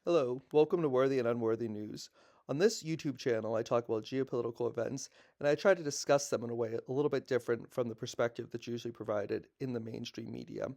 Hello, welcome to Worthy and Unworthy News. On this YouTube channel, I talk about geopolitical events, and I try to discuss them in a way a little bit different from the perspective that's usually provided in the mainstream media.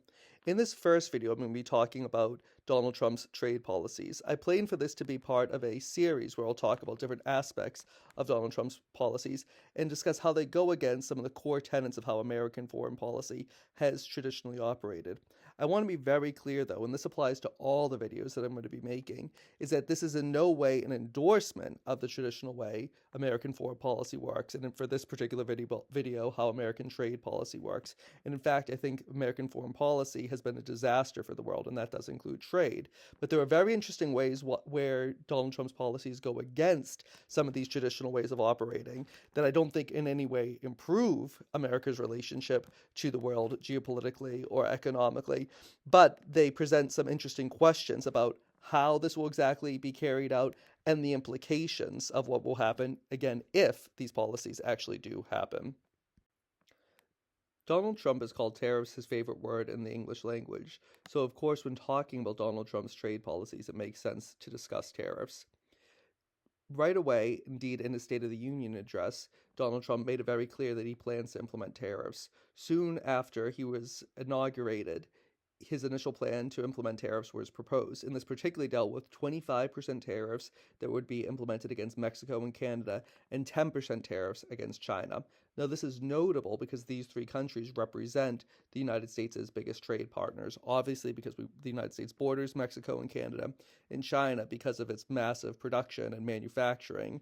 In this first video, I'm going to be talking about Donald Trump's trade policies. I plan for this to be part of a series where I'll talk about different aspects of Donald Trump's policies and discuss how they go against some of the core tenets of how American foreign policy has traditionally operated. I want to be very clear, though, and this applies to all the videos that I'm going to be making, is that this is in no way an endorsement of the traditional way American foreign policy works, and for this particular video, how American trade policy works. And in fact, I think American foreign policy has been a disaster for the world, and that does include trade. But there are very interesting ways where Donald Trump's policies go against some of these traditional ways of operating that I don't think in any way improve America's relationship to the world geopolitically or economically, but they present some interesting questions about how this will exactly be carried out and the implications of what will happen, again, if these policies actually do happen. Donald Trump has called tariffs his favorite word in the English language, so of course, when talking about Donald Trump's trade policies, it makes sense to discuss tariffs. Right away, indeed, in his State of the Union address, Donald Trump made it very clear that he plans to implement tariffs. Soon after he was inaugurated, his initial plan to implement tariffs was proposed, and this particularly dealt with 25% tariffs that would be implemented against Mexico and Canada, and 10% tariffs against China. Now, this is notable because these three countries represent the United States' biggest trade partners, obviously because the United States borders Mexico and Canada, and China, because of its massive production and manufacturing,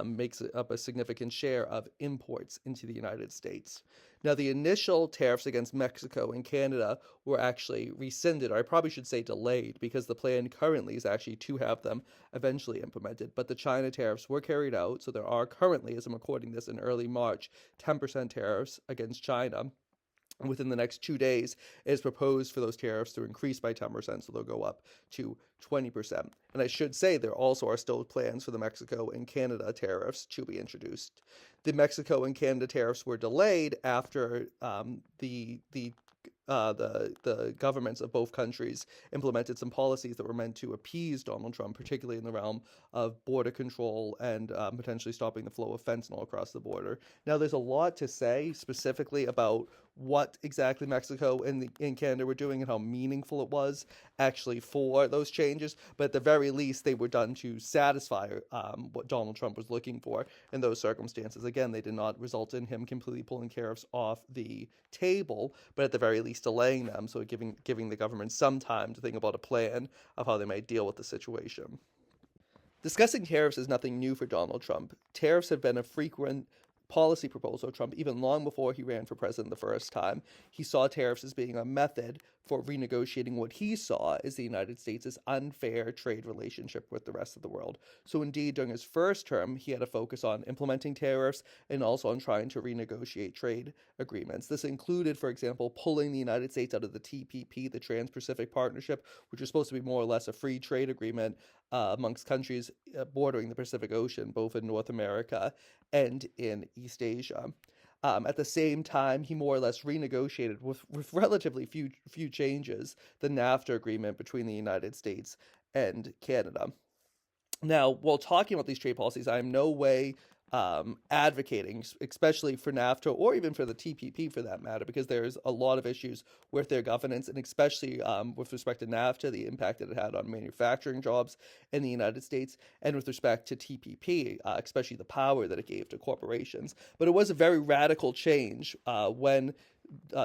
makes up a significant share of imports into the United States. Now, the initial tariffs against Mexico and Canada were actually rescinded, or I probably should say delayed, because the plan currently is actually to have them eventually implemented. But the China tariffs were carried out, so there are currently, as I'm recording this in early March, 10% tariffs against China. And within the next 2 days, it is proposed for those tariffs to increase by 10%, so they'll go up to 20%. And I should say there also are still plans for the Mexico and Canada tariffs to be introduced. The Mexico and Canada tariffs were delayed after the governments of both countries implemented some policies that were meant to appease Donald Trump, particularly in the realm of border control and potentially stopping the flow of fentanyl across the border. Now, there's a lot to say specifically about what exactly Mexico and Canada were doing and how meaningful it was actually for those changes, but at the very least, they were done to satisfy what Donald Trump was looking for in those circumstances. Again, they did not result in him completely pulling tariffs off the table, but at the very least delaying them, so giving the government some time to think about a plan of how they might deal with the situation. Discussing tariffs is nothing new for Donald Trump. Tariffs have been a frequent policy proposal of Trump even long before he ran for president the first time. He saw tariffs as being a method for renegotiating what he saw as the United States' unfair trade relationship with the rest of the world. So indeed, during his first term, he had a focus on implementing tariffs and also on trying to renegotiate trade agreements. This included, for example, pulling the United States out of the TPP, the Trans-Pacific Partnership, which was supposed to be more or less a free trade agreement amongst countries bordering the Pacific Ocean, both in North America and in East Asia. At the same time, he more or less renegotiated with relatively few changes the NAFTA agreement between the United States and Canada. Now, while talking about these trade policies, I am no way advocating, especially for NAFTA or even for the TPP for that matter, because there's a lot of issues with their governance, and especially with respect to NAFTA, the impact that it had on manufacturing jobs in the United States, and with respect to TPP, especially the power that it gave to corporations. But it was a very radical change when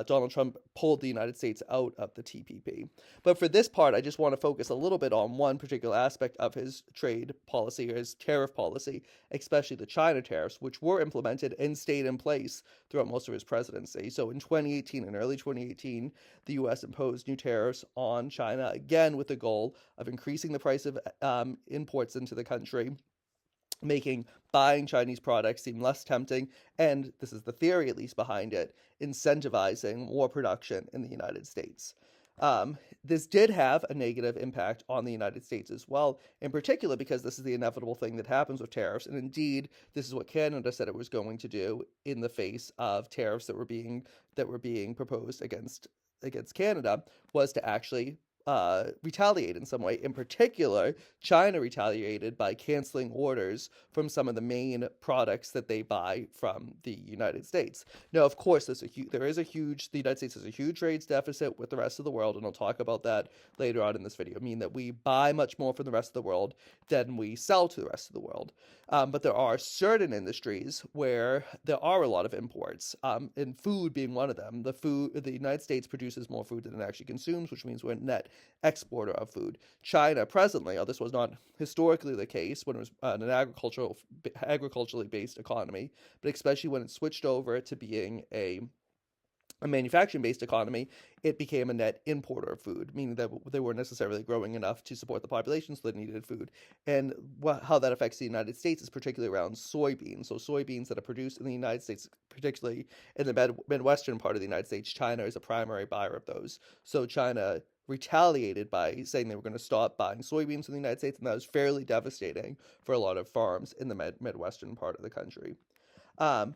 Donald Trump pulled the United States out of the TPP. But for this part, I just want to focus a little bit on one particular aspect of his trade policy or his tariff policy, especially the China tariffs, which were implemented and stayed in place throughout most of his presidency. So in 2018, in early 2018, the U.S. imposed new tariffs on China, again with the goal of increasing the price of imports into the country, making buying Chinese products seem less tempting, and this is the theory at least behind it, incentivizing more production in the United States. This did have a negative impact on the United States as well, in particular because this is the inevitable thing that happens with tariffs, and indeed, this is what Canada said it was going to do in the face of tariffs that were being proposed against Canada, was to actually retaliate in some way. In particular, China retaliated by canceling orders from some of the main products that they buy from the United States. Now, of course, the United States has a huge trade deficit with the rest of the world, and I'll talk about that later on in this video. I mean that we buy much more from the rest of the world than we sell to the rest of the world. But there are certain industries where there are a lot of imports, and food being one of them. The United States produces more food than it actually consumes, which means we're a net exporter of food. China presently, this was not historically the case when it was an agriculturally based economy, but especially when it switched over to being a manufacturing based economy, it became a net importer of food, meaning that they weren't necessarily growing enough to support the population, so they needed food. And how that affects the United States is particularly around soybeans. So, soybeans that are produced in the United States, particularly in the Midwestern part of the United States, China is a primary buyer of those. So, China retaliated by saying they were going to stop buying soybeans in the United States, and that was fairly devastating for a lot of farms in the Midwestern part of the country. Um,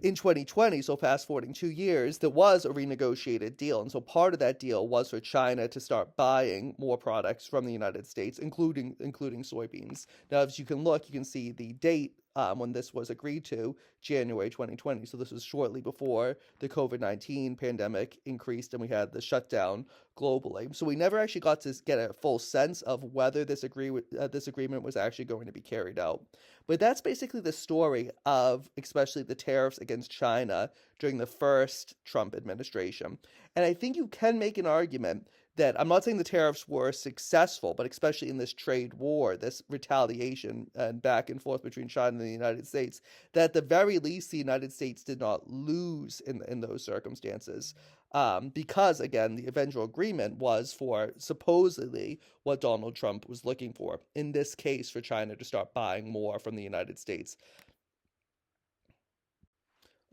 in 2020, so fast forwarding 2 years, there was a renegotiated deal. And so part of that deal was for China to start buying more products from the United States, including soybeans. Now, as you can see the date when this was agreed to, January 2020. So this was shortly before the COVID-19 pandemic increased and we had the shutdown globally. So we never actually got to get a full sense of whether this agreement was actually going to be carried out. But that's basically the story of especially the tariffs against China during the first Trump administration. And I think you can make an argument that I'm not saying the tariffs were successful, but especially in this trade war, this retaliation and back and forth between China and the United States, that at the very least the United States did not lose in those circumstances. Because, again, the eventual agreement was for supposedly what Donald Trump was looking for, in this case, for China to start buying more from the United States.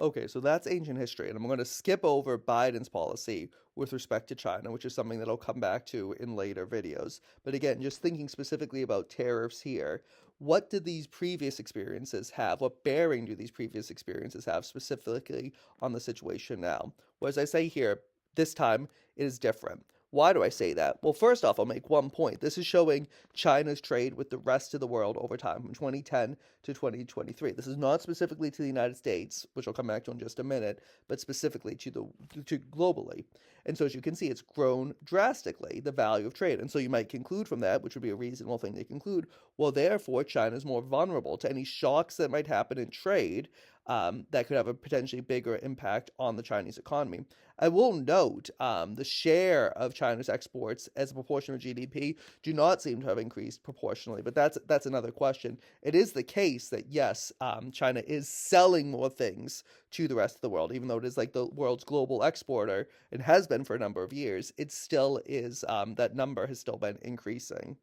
Okay, so that's ancient history, and I'm going to skip over Biden's policy with respect to China, which is something that I'll come back to in later videos. But again, just thinking specifically about tariffs here, what did these previous experiences have? What bearing do these previous experiences have specifically on the situation now? Well, as I say here, this time it is different. Why do I say that? Well, first off, I'll make one point. This is showing China's trade with the rest of the world over time from 2010 to 2023. This is not specifically to the United States, which I'll come back to in just a minute, but specifically to globally. And so as you can see, it's grown drastically, the value of trade. And so you might conclude from that, which would be a reasonable thing to conclude, well, therefore, China is more vulnerable to any shocks that might happen in trade that could have a potentially bigger impact on the Chinese economy. I will note the share of China's exports as a proportion of GDP do not seem to have increased proportionally, but that's another question. It is the case that yes, China is selling more things to the rest of the world, even though it is like the world's global exporter and has been for a number of years. It still is that number has still been increasing.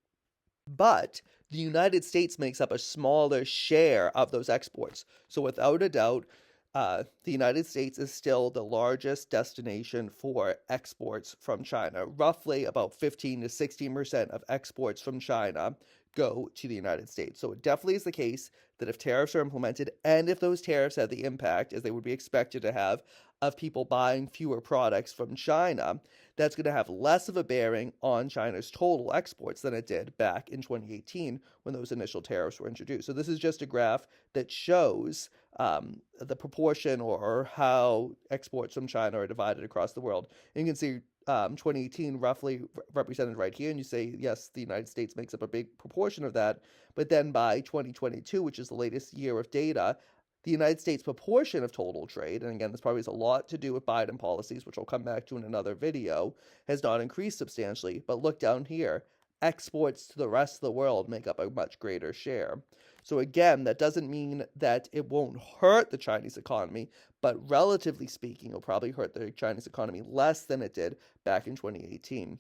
But the United States makes up a smaller share of those exports. So without a doubt, the United States is still the largest destination for exports from China. Roughly about 15 to 16% of exports from China go to the United States. So it definitely is the case that if tariffs are implemented and if those tariffs have the impact, as they would be expected to have, of people buying fewer products from China, that's going to have less of a bearing on China's total exports than it did back in 2018 when those initial tariffs were introduced. So this is just a graph that shows the proportion or how exports from China are divided across the world. And you can see 2018 roughly represented right here, and you say, yes, the United States makes up a big proportion of that. But then by 2022, which is the latest year of data, the United States proportion of total trade, and again, this probably has a lot to do with Biden policies, which I'll come back to in another video, has not increased substantially. But look down here, exports to the rest of the world make up a much greater share. So again, that doesn't mean that it won't hurt the Chinese economy, but relatively speaking, it'll probably hurt the Chinese economy less than it did back in 2018.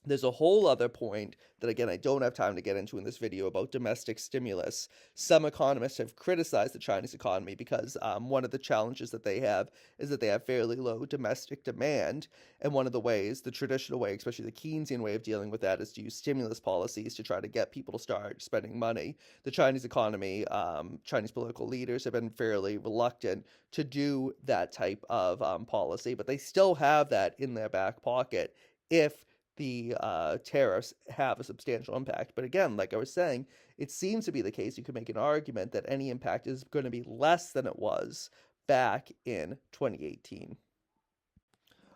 There's a whole other point that, again, I don't have time to get into in this video about domestic stimulus. Some economists have criticized the Chinese economy because one of the challenges that they have is that they have fairly low domestic demand. And one of the ways, the traditional way, especially the Keynesian way of dealing with that, is to use stimulus policies to try to get people to start spending money. The Chinese economy, Chinese political leaders have been fairly reluctant to do that type of policy, but they still have that in their back pocket if the tariffs have a substantial impact. But again, like I was saying, it seems to be the case. You could make an argument that any impact is going to be less than it was back in 2018.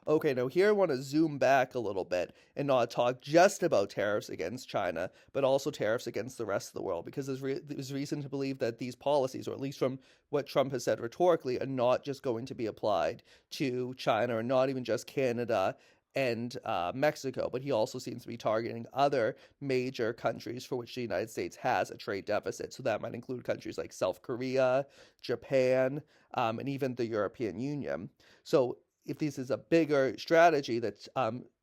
Okay, now here I want to zoom back a little bit and not talk just about tariffs against China, but also tariffs against the rest of the world, because there's reason to believe that these policies, or at least from what Trump has said rhetorically, are not just going to be applied to China, or not even just Canada and Mexico, but he also seems to be targeting other major countries for which the United States has a trade deficit. So that might include countries like South Korea, Japan, and even the European Union. So if this is a bigger strategy that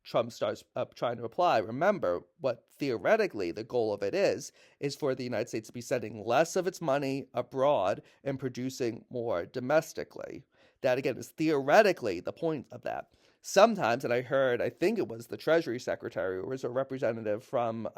Trump starts trying to apply, remember what theoretically the goal of it is for the United States to be sending less of its money abroad and producing more domestically. That again is theoretically the point of that. Sometimes, and I think it was the Treasury Secretary or was a representative from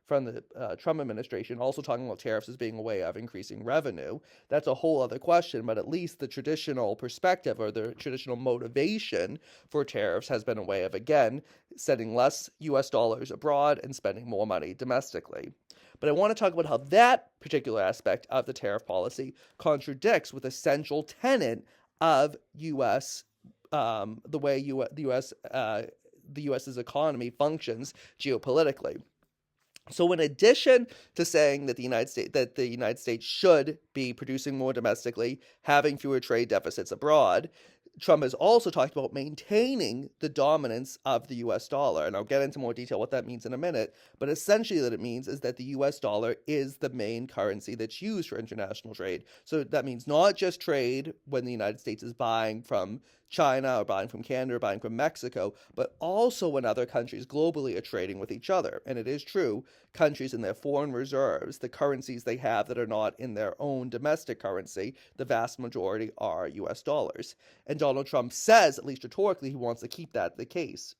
the Trump administration also talking about tariffs as being a way of increasing revenue. That's a whole other question, but at least the traditional perspective or the traditional motivation for tariffs has been a way of, again, sending less US dollars abroad and spending more money domestically. But I want to talk about how that particular aspect of the tariff policy contradicts with a central tenet of U.S. The way the U.S.'s economy functions geopolitically. So, in addition to saying that the United States should be producing more domestically, having fewer trade deficits abroad, Trump has also talked about maintaining the dominance of the U.S. dollar, and I'll get into more detail what that means in a minute. But essentially, what it means is that the U.S. dollar is the main currency that's used for international trade. So that means not just trade when the United States is buying from China or buying from Canada or buying from Mexico, but also when other countries globally are trading with each other. And it is true, countries in their foreign reserves, the currencies they have that are not in their own domestic currency, the vast majority are US dollars. And Donald Trump says, at least rhetorically, he wants to keep that the case.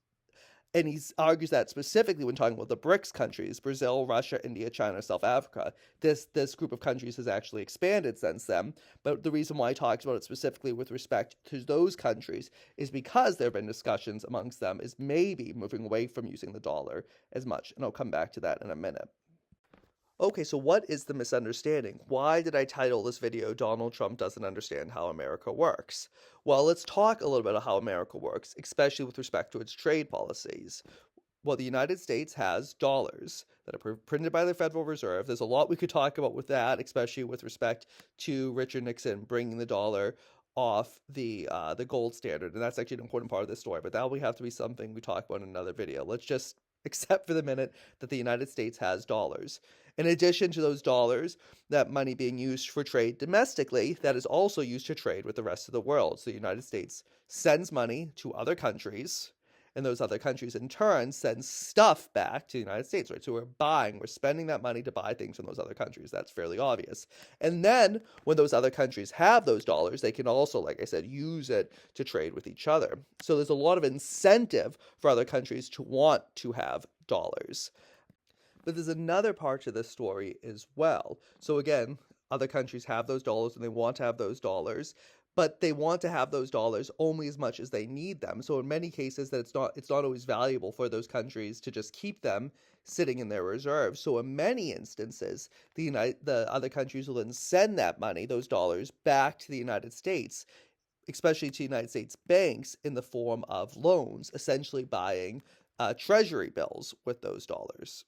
And he argues that specifically when talking about the BRICS countries, Brazil, Russia, India, China, South Africa. This group of countries has actually expanded since then. But the reason why he talks about it specifically with respect to those countries is because there have been discussions amongst them is maybe moving away from using the dollar as much. And I'll come back to that in a minute. Okay, so what is the misunderstanding? Why did I title this video, Donald Trump Doesn't Understand How America Works? Well, let's talk a little bit about how America works, especially with respect to its trade policies. Well, the United States has dollars that are printed by the Federal Reserve. There's a lot we could talk about with that, especially with respect to Richard Nixon bringing the dollar off the gold standard, and that's actually an important part of this story. But that will have to be something we talk about in another video. Let's just accept for the minute that the United States has dollars. In addition to those dollars, that money being used for trade domestically, that is also used to trade with the rest of the world. So the United States sends money to other countries, and those other countries in turn send stuff back to the United States, right? So we're spending that money to buy things from those other countries. That's fairly obvious. And then when those other countries have those dollars, they can also, like I said, use it to trade with each other. So there's a lot of incentive for other countries to want to have dollars. But there's another part to this story as well. So again, other countries have those dollars and they want to have those dollars, but they want to have those dollars only as much as they need them. So in many cases that it's not always valuable for those countries to just keep them sitting in their reserves. So in many instances, the other countries will then send that money, those dollars, back to the United States, especially to United States banks in the form of loans, essentially buying treasury bills with those dollars.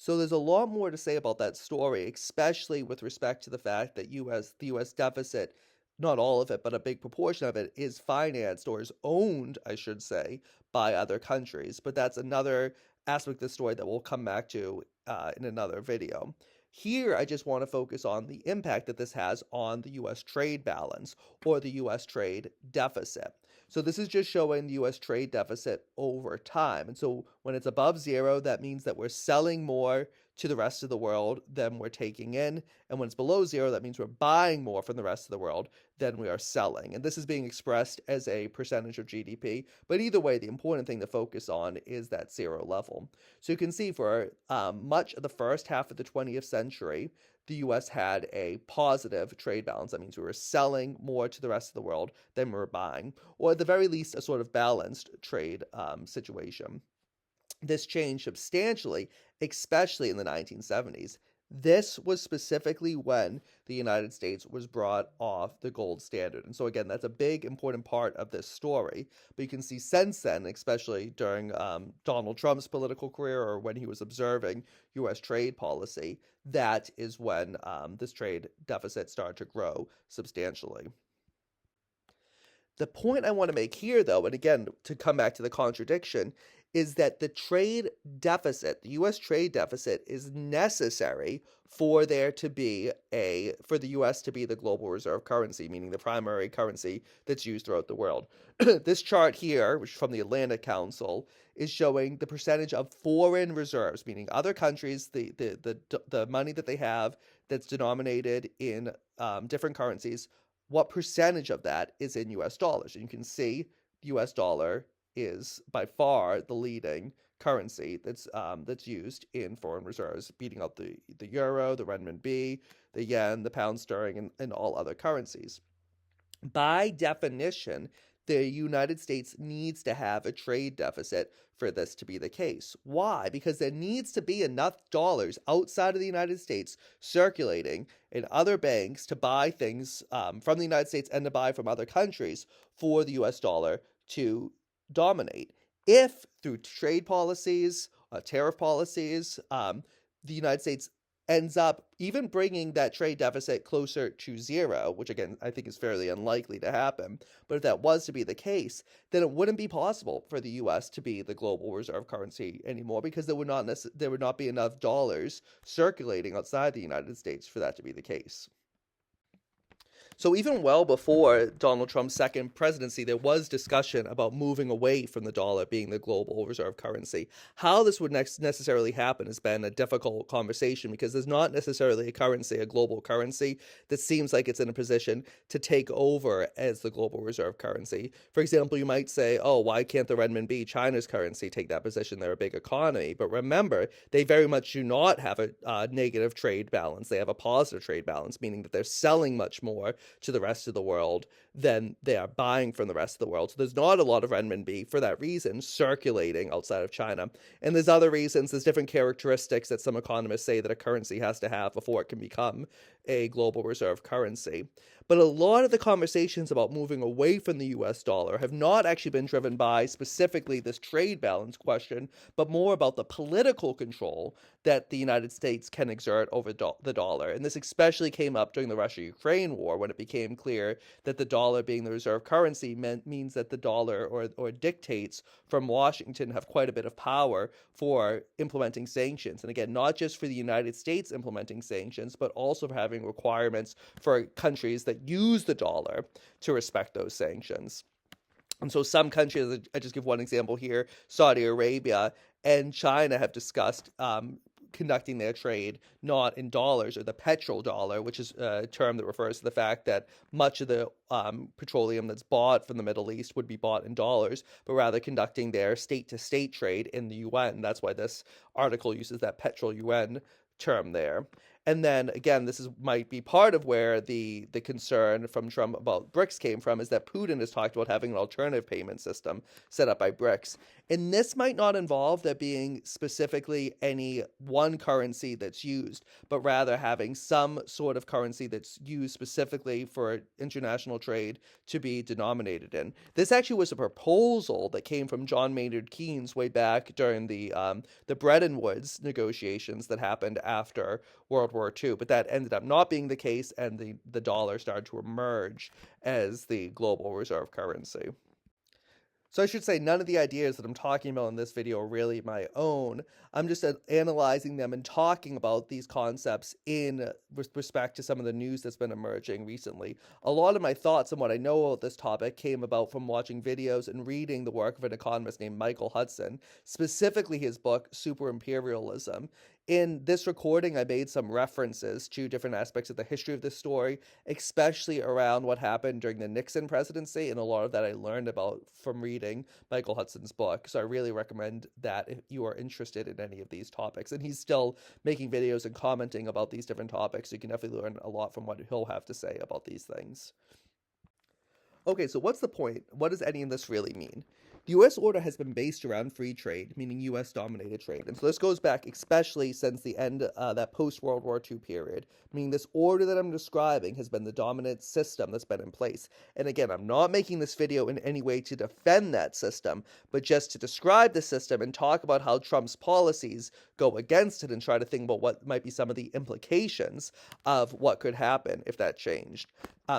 So there's a lot more to say about that story, especially with respect to the fact that the U.S. deficit, not all of it, but a big proportion of it, is financed or is owned, I should say, by other countries. But that's another aspect of the story that we'll come back to in another video. Here, I just want to focus on the impact that this has on the U.S. trade balance or the U.S. trade deficit. So this is just showing the U.S. trade deficit over time. And so when it's above zero, that means that we're selling more to the rest of the world than we're taking in. And when it's below zero, that means we're buying more from the rest of the world than we are selling. And this is being expressed as a percentage of GDP. But either way, the important thing to focus on is that zero level. So you can see for much of the first half of the 20th century, the US had a positive trade balance. That means we were selling more to the rest of the world than we were buying, or at the very least, a sort of balanced trade situation. This changed substantially, especially in the 1970s. This was specifically when the United States was brought off the gold standard. And so, again, that's a big, important part of this story. But you can see since then, especially during Donald Trump's political career or when he was observing U.S. trade policy, that is when this trade deficit started to grow substantially. The point I want to make here, though, and again, to come back to the contradiction, is that the trade deficit, the U.S. trade deficit, is necessary for there to be for the U.S. to be the global reserve currency, meaning the primary currency that's used throughout the world. This chart here, which is from the Atlantic Council, is showing the percentage of foreign reserves, meaning other countries, the money that they have that's denominated in different currencies. What percentage of that is in US dollars? And you can see the US dollar is by far the leading currency that's used in foreign reserves, beating out the euro, the renminbi, the yen, the pound sterling, and all other currencies. By definition, the United States needs to have a trade deficit for this to be the case. Why? Because there needs to be enough dollars outside of the United States circulating in other banks to buy things from the United States and to buy from other countries for the US dollar to dominate. If through trade policies, tariff policies, the United States ends up even bringing that trade deficit closer to zero, which again, I think is fairly unlikely to happen. But if that was to be the case, then it wouldn't be possible for the US to be the global reserve currency anymore because there would not be enough dollars circulating outside the United States for that to be the case. So even well before Donald Trump's second presidency, there was discussion about moving away from the dollar being the global reserve currency. How this would necessarily happen has been a difficult conversation because there's not necessarily a global currency, that seems like it's in a position to take over as the global reserve currency. For example, you might say, oh, why can't the renminbi, China's currency, take that position? They're a big economy. But remember, they very much do not have a negative trade balance. They have a positive trade balance, meaning that they're selling much more to the rest of the world than they are buying from the rest of the world. So there's not a lot of renminbi for that reason circulating outside of China. And there's other reasons, there's different characteristics that some economists say that a currency has to have before it can become a global reserve currency. But a lot of the conversations about moving away from the US dollar have not actually been driven by specifically this trade balance question, but more about the political control that the United States can exert over the dollar. And this especially came up during the Russia-Ukraine war, when it became clear that the dollar being the reserve currency means that the dollar or dictates from Washington have quite a bit of power for implementing sanctions. And again, not just for the United States implementing sanctions, but also for having requirements for countries that use the dollar to respect those sanctions. And so some countries, I just give one example here, Saudi Arabia and China have discussed conducting their trade not in dollars, or the petrodollar, which is a term that refers to the fact that much of the petroleum that's bought from the Middle East would be bought in dollars, but rather conducting their state-to-state trade in the yuan. That's why this article uses that petro-yuan term there. And then again, might be part of where the concern from Trump about BRICS came from, is that Putin has talked about having an alternative payment system set up by BRICS. And this might not involve there being specifically any one currency that's used, but rather having some sort of currency that's used specifically for international trade to be denominated in. This actually was a proposal that came from John Maynard Keynes way back during the Bretton Woods negotiations that happened after World War II, but that ended up not being the case, and the dollar started to emerge as the global reserve currency. So I should say none of the ideas that I'm talking about in this video are really my own. I'm just analyzing them and talking about these concepts in respect to some of the news that's been emerging recently. A lot of my thoughts on what I know about this topic came about from watching videos and reading the work of an economist named Michael Hudson, specifically his book, Super Imperialism. In this recording, I made some references to different aspects of the history of this story, especially around what happened during the Nixon presidency, and a lot of that I learned about from reading Michael Hudson's book. So I really recommend that if you are interested in any of these topics. And he's still making videos and commenting about these different topics, so you can definitely learn a lot from what he'll have to say about these things. Okay, so what's the point? What does any of this really mean? The US order has been based around free trade, meaning US dominated trade. And so this goes back especially since the end of that post World War II period, meaning this order that I'm describing has been the dominant system that's been in place. And again, I'm not making this video in any way to defend that system, but just to describe the system and talk about how Trump's policies go against it and try to think about what might be some of the implications of what could happen if that changed.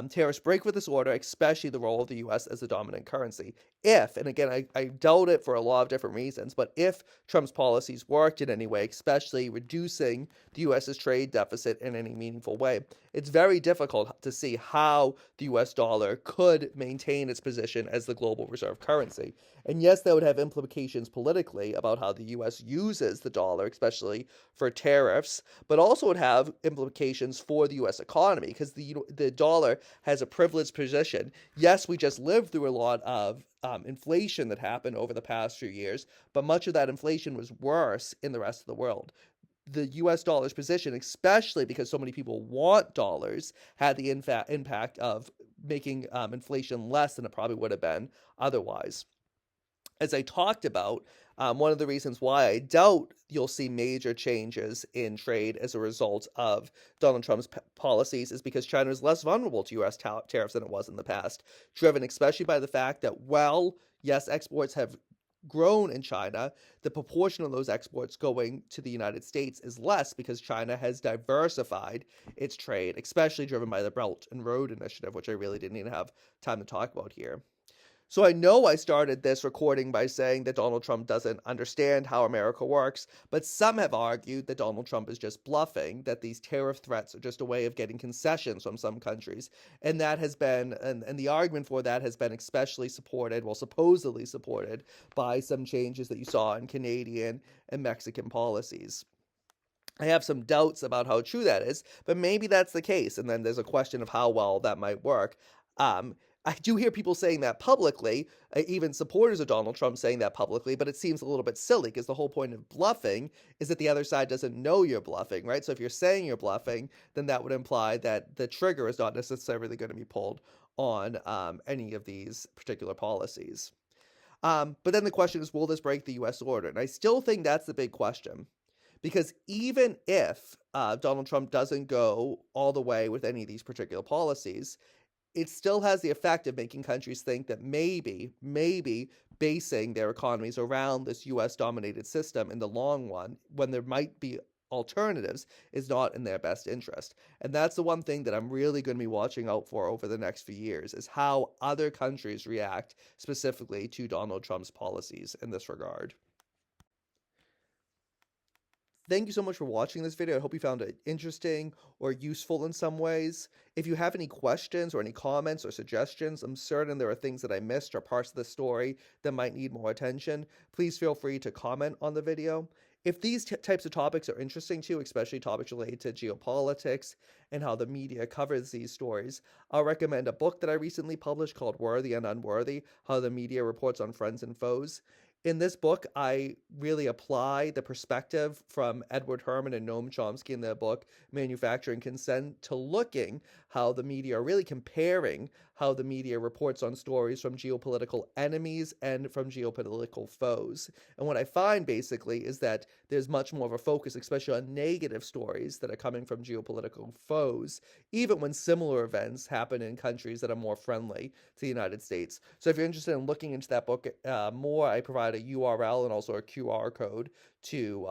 Tariffs break with this order, especially the role of the US as the dominant currency. If, and again, I doubt it for a lot of different reasons, but if Trump's policies worked in any way, especially reducing the US's trade deficit in any meaningful way, it's very difficult to see how the US dollar could maintain its position as the global reserve currency. And yes, that would have implications politically about how the US uses the dollar, especially for tariffs, but also would have implications for the US economy because the dollar has a privileged position. Yes, we just lived through a lot of inflation that happened over the past few years, but much of that inflation was worse in the rest of the world. The US dollar's position, especially because so many people want dollars, had the impact of making inflation less than it probably would have been otherwise. As I talked about, one of the reasons why I doubt you'll see major changes in trade as a result of Donald Trump's policies is because China is less vulnerable to U.S. tariffs than it was in the past, driven especially by the fact that, well, yes, exports have grown in China, the proportion of those exports going to the United States is less because China has diversified its trade, especially driven by the Belt and Road Initiative, which I really didn't even have time to talk about here. So I know I started this recording by saying that Donald Trump doesn't understand how America works, but some have argued that Donald Trump is just bluffing, that these tariff threats are just a way of getting concessions from some countries. And that has been, and the argument for that has been especially supported, well, supposedly supported, by some changes that you saw in Canadian and Mexican policies. I have some doubts about how true that is, but maybe that's the case. And then there's a question of how well that might work. I do hear people saying that publicly, even supporters of Donald Trump saying that publicly, but it seems a little bit silly because the whole point of bluffing is that the other side doesn't know you're bluffing, right? So if you're saying you're bluffing, then that would imply that the trigger is not necessarily going to be pulled on any of these particular policies. But then the question is, will this break the U.S. order? And I still think that's the big question. Because even if Donald Trump doesn't go all the way with any of these particular policies, it still has the effect of making countries think that maybe basing their economies around this US dominated system in the long run, when there might be alternatives, is not in their best interest. And that's the one thing that I'm really going to be watching out for over the next few years, is how other countries react specifically to Donald Trump's policies in this regard. Thank you so much for watching this video. I hope you found it interesting or useful in some ways. If you have any questions or any comments or suggestions, I'm certain there are things that I missed or parts of the story that might need more attention. Please feel free to comment on the video. If these types of topics are interesting to you, especially topics related to geopolitics and how the media covers these stories, I'll recommend a book that I recently published called Worthy and Unworthy: How the Media Reports on Friends and Foes. In this book, I really apply the perspective from Edward Herman and Noam Chomsky in their book, Manufacturing Consent, to looking how the media are really comparing how the media reports on stories from geopolitical enemies and from geopolitical foes. And what I find basically is that there's much more of a focus, especially on negative stories that are coming from geopolitical foes, even when similar events happen in countries that are more friendly to the United States. So if you're interested in looking into that book more, I provide a URL and also a QR code to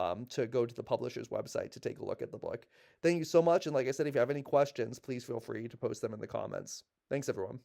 go to the publisher's website to take a look at the book. Thank you so much, and like I said, if you have any questions, please feel free to post them in the comments. Thanks, everyone.